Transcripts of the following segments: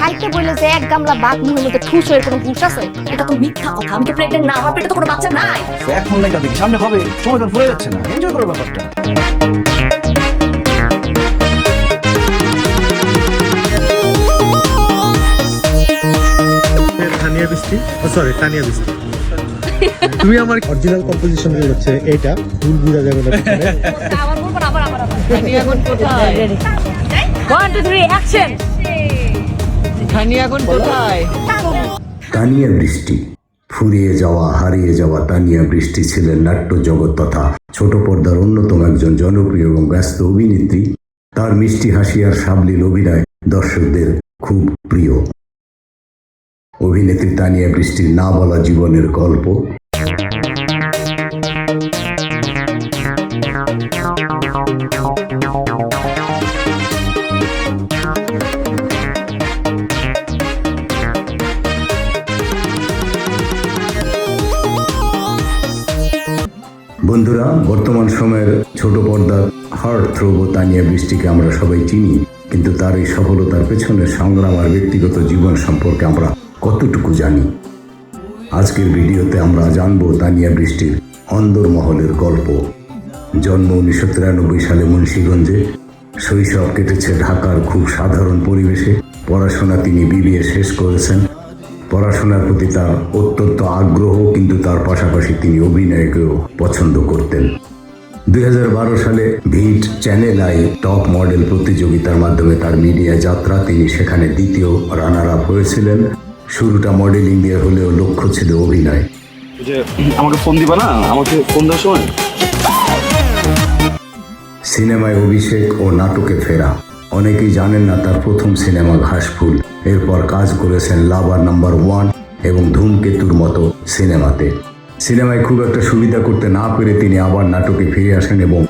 খাইতে বলে যে এক গামলা ভাত মুখের মধ্যে ঠুস হয়ে কোনো হুঁশ আছে? এটা তো মিথ্যা কথা। আমি তো প্রেগনেন্ট না, আমার পেটে তো কোনো বাচ্চা নাই। এখন নাই দেখি সামনে হবে, সময় তো ফুরে যাচ্ছে না, এনজয় করো ব্যাপারটা। তানিয়া বৃষ্টি, সরি তানিয়া বৃষ্টি, তুমি আমার অরিজিনাল কম্পোজিশন হচ্ছে এইটা, ভুল বুঝা যাবে না। আবার বলবো না, আবার খানি এখন কোথায়? 1 2 3 অ্যাকশন। খানি এখন কোথায়? তানিয়া বৃষ্টি, ফুরিয়ে যাওয়া হারিয়ে যাওয়া তানিয়া বৃষ্টি ছিলেন নাট্য জগৎ তথা ছোট পর্দার অন্যতম একজন জনপ্রিয় এবং ব্যস্ত অভিনেত্রী। তার মিষ্টি হাসি আর সাবলীল অভিনয় দর্শকদের খুব প্রিয়। অভিনেত্রী তানিয়া বৃষ্টির না বলা জীবনের গল্প। বন্ধুরা, বর্তমান সময়ের ছোট পর্দার হার্ট থ্রোব তানিয়া বৃষ্টিকে আমরা সবাই চিনি, কিন্তু তার এই সফলতার পেছনের সংগ্রাম আর ব্যক্তিগত জীবন সম্পর্কে আমরা কতটুকু জানি? আজকের ভিডিওতে আমরা জানব তানিয়া বৃষ্টির অন্দরমহলের গল্প। জন্ম 1993 সালে মুন্সিগঞ্জে, শৈশব কেটেছে ঢাকার খুব সাধারণ পরিবেশে। পড়াশোনা তিনি বিবিএ শেষ করেছেন। পড়াশোনার প্রতি তার অত্যন্ত আগ্রহ, কিন্তু তার পাশাপাশি তিনি অভিনয়কেও পছন্দ করতেন। 2012 সালে ভিট চ্যানেল আই টপ মডেল প্রতিযোগিতার মাধ্যমে তার মিডিয়া যাত্রা। তিনি সেখানে দ্বিতীয় রানার আপ হয়েছিলেন। শুরুটা মডেলিং দিয়ে হলেও লক্ষ্য ছিল অভিনয়। যে আমাকে ফোন দিবা না, আমাকে ফোন দেওয়ার সময়। সিনেমায় অভিষেক ও নাটকে ফেরা। অনেকেই জানেন না তার প্রথম সিনেমা ঘাসফুল। এরপর কাজ করেছেন লাভার নাম্বার 1 এবং ধূমকেতুর মতো সিনেমাতে। সিনেমায় খুব একটা সুবিধা করতে না পেরে তিনি আবার নাটকে ফিরে আসেন এবং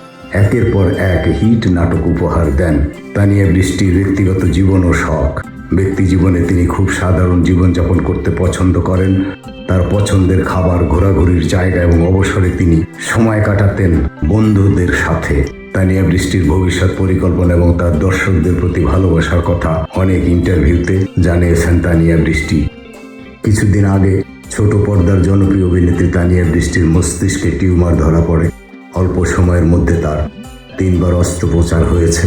একের পর এক হিট নাটক উপহার দেন। তানিয়া বৃষ্টির ব্যক্তিগত জীবন ও শখ। ব্যক্তি জীবনে তিনি খুব সাধারণ জীবনযাপন করতে পছন্দ করেন। তার পছন্দের খাবার, ঘোরাঘুরির জায়গা এবং অবসরে তিনি সময় কাটাতেন বন্ধুদের সাথে। তানিয়া বৃষ্টির ভবিষ্যৎ পরিকল্পনা এবং তার দর্শকদের প্রতি ভালোবাসার কথা অনেক ইন্টারভিউতে জানিয়েছেন তানিয়া বৃষ্টি। কিছুদিন আগে ছোট পর্দার জনপ্রিয় অভিনেত্রী তানিয়া বৃষ্টির মস্তিষ্কে টিউমার ধরা পড়ে। অল্প সময়ের মধ্যে তার 3 বার অস্ত্রোপচার হয়েছে।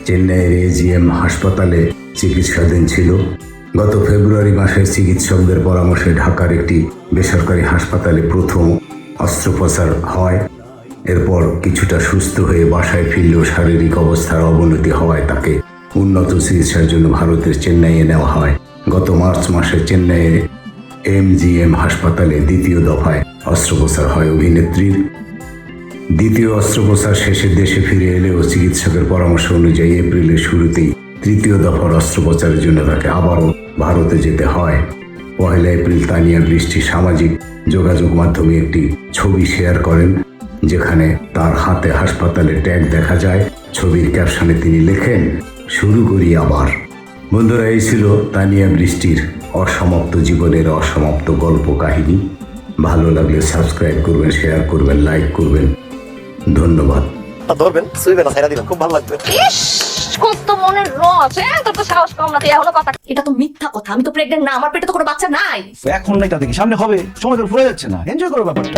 চেন্নাইয়ের এজিএম হাসপাতালে চিকিৎসাধীন ছিল। গত ফেব্রুয়ারি মাসে চিকিৎসকদের পরামর্শে ঢাকার একটি বেসরকারি হাসপাতালে প্রথম অস্ত্রোপচার হয়। এরপর কিছুটা সুস্থ হয়ে বাসায় ফিরলেও শারীরিক অবস্থার অবনতি হওয়ায় তাকে উন্নত চিকিৎসার জন্য ভারতের চেন্নাইয়ে নেওয়া হয়। গত মার্চ মাসে চেন্নাইয়ের এমজিএম হাসপাতালে দ্বিতীয় দফায় অস্ত্রোপচার হয় অভিনেত্রীর। দ্বিতীয় অস্ত্রোপচার শেষে দেশে ফিরে এলেও চিকিৎসকের পরামর্শ অনুযায়ী এপ্রিলের শুরুতেই তৃতীয় দফার অস্ত্রোপচারের জন্য তাকে আবারও ভারতে যেতে হয়। 1 এপ্রিল তানিয়া বৃষ্টি সামাজিক যোগাযোগ মাধ্যমে একটি ছবি শেয়ার করেন, যেখানে তার হাতে হাসপাতালে ট্যাগ দেখা যায়। ছবির ক্যাপশনে তিনি লেখেন, শুরু করি আবার। বন্ধুরা, এই ছিল তানিয়া বৃষ্টির অসমাপ্ত জীবনের অসমাপ্ত গল্প কাহিনী। ভালো লাগলে সাবস্ক্রাইব করবেন, শেয়ার করবেন, লাইক করবেন। ধন্যবাদ। ধরবেন সুইবে না, ছাইরা দিবেন, খুব ভালো লাগবে। ইস, কত মনের রস, তোর তো সাহস কম না, তুই এখনো কথা। এটা তো মিথ্যা কথা। আমি তো প্রেগনেন্ট না, আমার পেটে তো কোনো বাচ্চা নাই। এখন নাই দেখি সামনে হবে, সময় তো ফুরে যাচ্ছে না, এনজয় করো ব্যাপারটা।